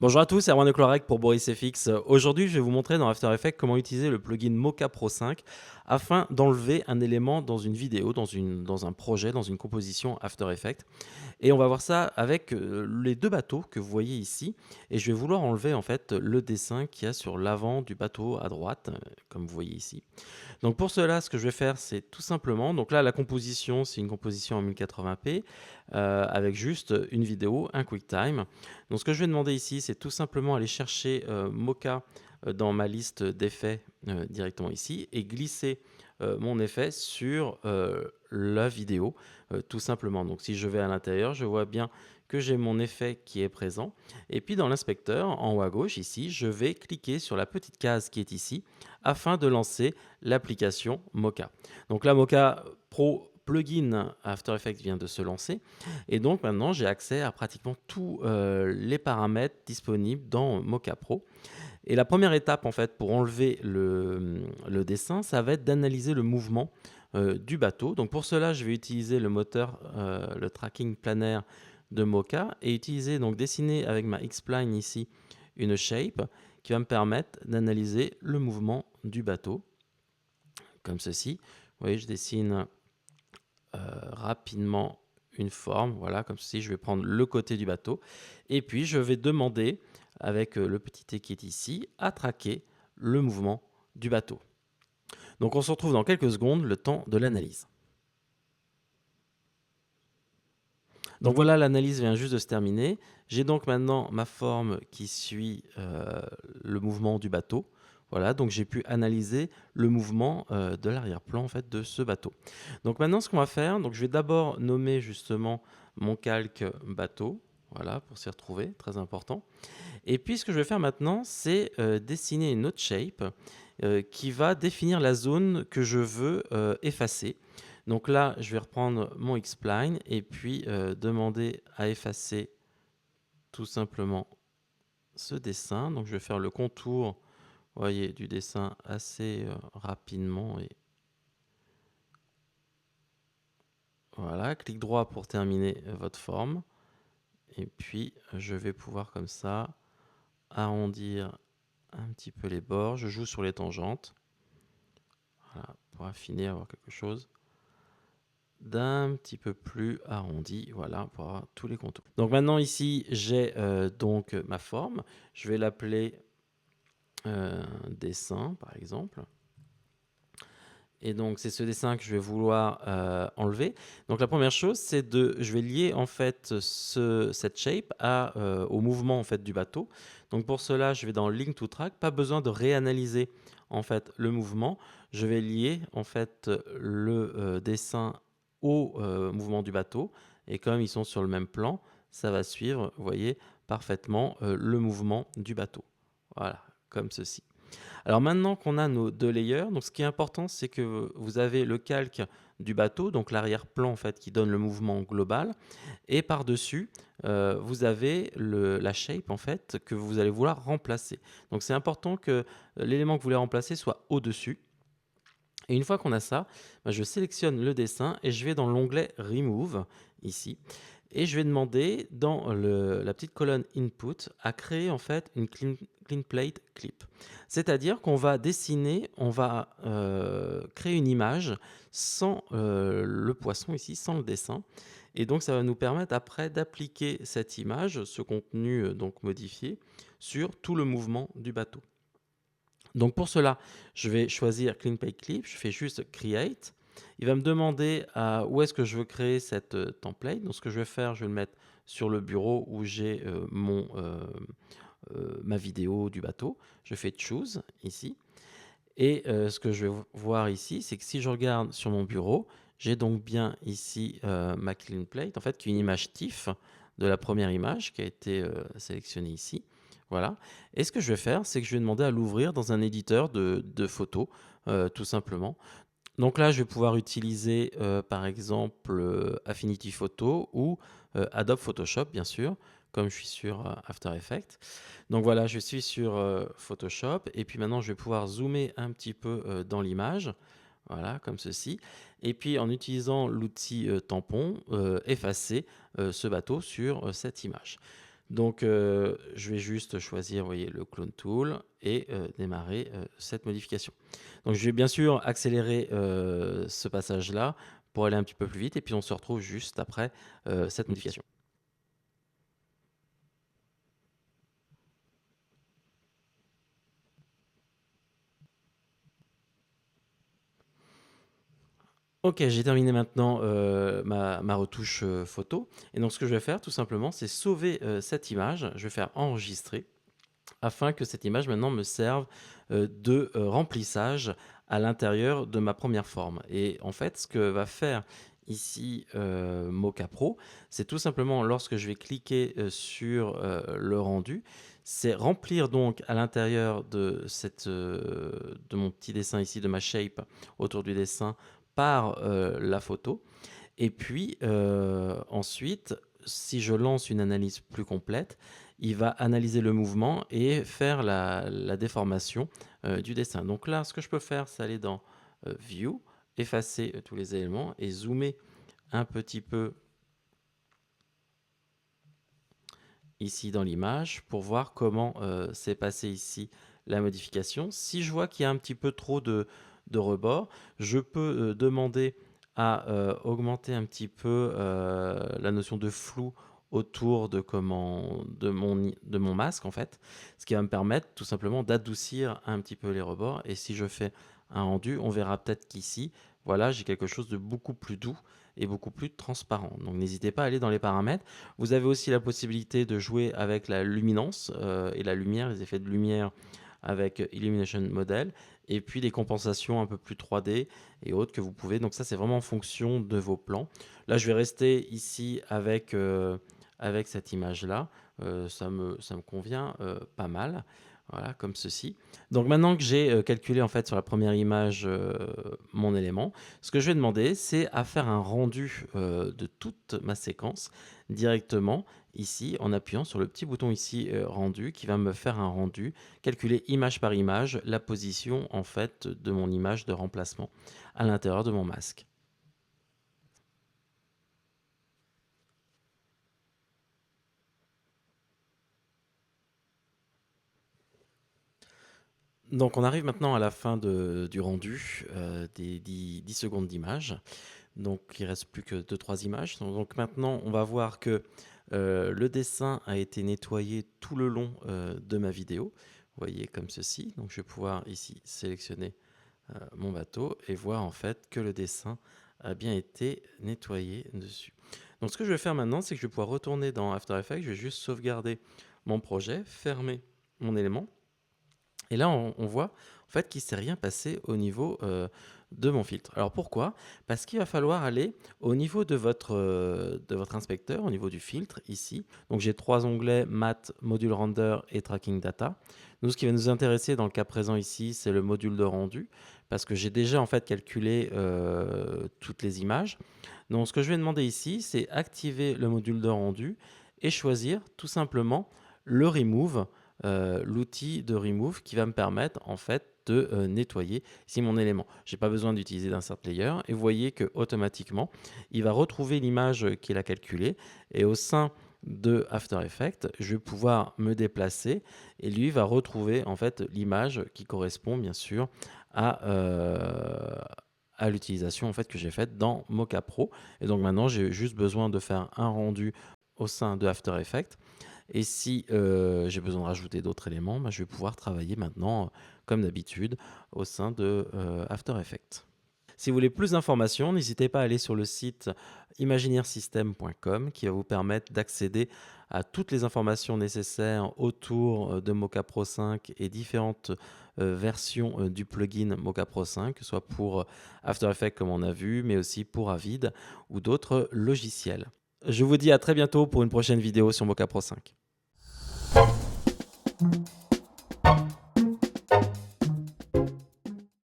Bonjour à tous, c'est Erwan de Cloirec pour Boris FX. Aujourd'hui, je vais vous montrer dans After Effects comment utiliser le plugin Mocha Pro 5 afin d'enlever un élément dans une vidéo, dans un projet, dans une composition After Effects. Et on va voir ça avec les deux bateaux que vous voyez ici. Et je vais vouloir enlever en fait le dessin qu'il y a sur l'avant du bateau à droite, comme vous voyez ici. Donc pour cela, ce que je vais faire, c'est tout simplement, donc là la composition, c'est une composition en 1080p avec juste une vidéo, un QuickTime. Donc ce que je vais demander ici, c'est tout simplement aller chercher Mocha dans ma liste d'effets directement ici et glisser mon effet sur la vidéo tout simplement. Donc si je vais à l'intérieur, je vois bien que j'ai mon effet qui est présent. Et puis dans l'inspecteur, en haut à gauche ici, je vais cliquer sur la petite case qui est ici afin de lancer l'application Mocha. Donc la Mocha Pro plugin After Effects vient de se lancer et donc maintenant j'ai accès à pratiquement tous les paramètres disponibles dans Mocha Pro. Et la première étape en fait pour enlever le dessin, ça va être d'analyser le mouvement du bateau. Donc pour cela, je vais utiliser le moteur, le tracking planaire de Mocha et utiliser donc dessiner avec ma X-Plane ici une shape qui va me permettre d'analyser le mouvement du bateau comme ceci. Vous voyez, je dessine rapidement une forme, voilà, comme ceci. Je vais prendre le côté du bateau et puis je vais demander avec le petit T qui est ici à traquer le mouvement du bateau. Donc on se retrouve dans quelques secondes, le temps de l'analyse. Donc voilà, l'analyse vient juste de se terminer. J'ai donc maintenant ma forme qui suit le mouvement du bateau. Voilà, donc j'ai pu analyser le mouvement de l'arrière-plan en fait, de ce bateau. Donc maintenant, ce qu'on va faire, donc je vais d'abord nommer justement mon calque bateau. Voilà, pour s'y retrouver, très important. Et puis ce que je vais faire maintenant, c'est dessiner une autre shape qui va définir la zone que je veux effacer. Donc là, je vais reprendre mon X-Spline et puis demander à effacer tout simplement ce dessin. Donc je vais faire le contour, vous voyez, du dessin assez rapidement. Et voilà, clic droit pour terminer votre forme. Et puis je vais pouvoir comme ça arrondir un petit peu les bords. Je joue sur les tangentes. Voilà, pour affiner, avoir quelque chose d'un petit peu plus arrondi, voilà, pour avoir tous les contours. Donc maintenant ici, j'ai donc ma forme. Je vais l'appeler dessin, par exemple. Et donc c'est ce dessin que je vais vouloir enlever. Donc la première chose, c'est je vais lier en fait cette shape au mouvement en fait du bateau. Donc pour cela, je vais dans Link to Track. Pas besoin de réanalyser en fait le mouvement. Je vais lier en fait le dessin au mouvement du bateau. Et comme ils sont sur le même plan, ça va suivre, vous voyez, parfaitement le mouvement du bateau. Voilà, comme ceci. Alors maintenant qu'on a nos deux layers, donc ce qui est important, c'est que vous avez le calque du bateau, donc l'arrière-plan en fait qui donne le mouvement global, et par-dessus, vous avez la shape en fait que vous allez vouloir remplacer. Donc c'est important que l'élément que vous voulez remplacer soit au-dessus. Et une fois qu'on a ça, je sélectionne le dessin et je vais dans l'onglet Remove ici. Et je vais demander dans la petite colonne Input à créer en fait une clean plate clip. C'est-à-dire qu'on va dessiner, on va créer une image sans le poisson ici, sans le dessin. Et donc ça va nous permettre après d'appliquer cette image, ce contenu donc modifié, sur tout le mouvement du bateau. Donc pour cela, je vais choisir Clean Plate Clip, je fais juste Create. Il va me demander où est-ce que je veux créer cette template. Donc ce que je vais faire, je vais le mettre sur le bureau où j'ai ma vidéo du bateau. Je fais Choose ici. Et ce que je vais voir ici, c'est que si je regarde sur mon bureau, j'ai donc bien ici ma Clean Plate, en fait, qui est une image TIFF de la première image qui a été sélectionnée ici. Voilà. Et ce que je vais faire, c'est que je vais demander à l'ouvrir dans un éditeur de photos, tout simplement. Donc là, je vais pouvoir utiliser, par exemple, Affinity Photo ou Adobe Photoshop, bien sûr, comme je suis sur After Effects. Donc voilà, je suis sur Photoshop et puis maintenant, je vais pouvoir zoomer un petit peu dans l'image. Voilà, comme ceci. et puis en utilisant l'outil tampon, effacer ce bateau sur cette image. Donc, je vais juste choisir, vous voyez, le Clone Tool et démarrer cette modification. Donc, je vais bien sûr accélérer ce passage-là pour aller un petit peu plus vite, et puis on se retrouve juste après cette modification. Ok, j'ai terminé maintenant ma retouche photo. Et donc, ce que je vais faire, tout simplement, c'est sauver cette image. Je vais faire enregistrer afin que cette image maintenant me serve de remplissage à l'intérieur de ma première forme. Et en fait, ce que va faire ici Mocha Pro, c'est tout simplement lorsque je vais cliquer sur le rendu, c'est remplir donc à l'intérieur de mon petit dessin ici, de ma shape autour du dessin par la photo. Et puis ensuite, si je lance une analyse plus complète, il va analyser le mouvement et faire la déformation du dessin. Donc là, ce que je peux faire, c'est aller dans View, effacer tous les éléments et zoomer un petit peu ici dans l'image pour voir comment s'est passé ici la modification. Si je vois qu'il y a un petit peu trop de rebord, je peux demander à augmenter un petit peu la notion de flou autour de mon masque en fait, ce qui va me permettre tout simplement d'adoucir un petit peu les rebords. Et si je fais un rendu, on verra peut-être qu'ici, voilà, j'ai quelque chose de beaucoup plus doux et beaucoup plus transparent. Donc n'hésitez pas à aller dans les paramètres. Vous avez aussi la possibilité de jouer avec la luminance et la lumière, les effets de lumière avec Illumination Model, et puis des compensations un peu plus 3D et autres que vous pouvez. Donc ça, c'est vraiment en fonction de vos plans. Là, je vais rester ici avec cette image-là. Ça me convient pas mal. Voilà, comme ceci. Donc maintenant que j'ai calculé en fait sur la première image mon élément, ce que je vais demander, c'est à faire un rendu de toute ma séquence directement ici en appuyant sur le petit bouton ici rendu qui va me faire un rendu, calculer image par image la position en fait de mon image de remplacement à l'intérieur de mon masque. Donc on arrive maintenant à la fin du rendu des 10 secondes d'image. Donc il reste plus que 2-3 images. Donc maintenant on va voir que le dessin a été nettoyé tout le long de ma vidéo. Vous voyez comme ceci. Donc je vais pouvoir ici sélectionner mon bateau et voir en fait que le dessin a bien été nettoyé dessus. Donc ce que je vais faire maintenant, c'est que je vais pouvoir retourner dans After Effects. Je vais juste sauvegarder mon projet, fermer mon élément. Et là, on voit en fait qu'il ne s'est rien passé au niveau de mon filtre. Alors pourquoi? Parce qu'il va falloir aller au niveau de votre inspecteur, au niveau du filtre, ici. Donc j'ai 3 onglets, Math, Module Render et Tracking Data. Nous, ce qui va nous intéresser dans le cas présent ici, c'est le module de rendu, parce que j'ai déjà en fait calculé toutes les images. Donc ce que je vais demander ici, c'est activer le module de rendu et choisir tout simplement le Remove, l'outil de remove qui va me permettre en fait de nettoyer ici mon élément. J'ai pas besoin d'utiliser d'insert layer et vous voyez que automatiquement il va retrouver l'image qu'il a calculée et au sein de After Effects, je vais pouvoir me déplacer et lui va retrouver en fait l'image qui correspond bien sûr à l'utilisation en fait que j'ai faite dans Mocha Pro. Et donc maintenant j'ai juste besoin de faire un rendu au sein de After Effects. Et si j'ai besoin de rajouter d'autres éléments, je vais pouvoir travailler maintenant, comme d'habitude, au sein de After Effects. Si vous voulez plus d'informations, n'hésitez pas à aller sur le site imagineersystem.com qui va vous permettre d'accéder à toutes les informations nécessaires autour de Mocha Pro 5 et différentes versions du plugin Mocha Pro 5, que ce soit pour After Effects comme on a vu, mais aussi pour Avid ou d'autres logiciels. Je vous dis à très bientôt pour une prochaine vidéo sur Mocha Pro 5.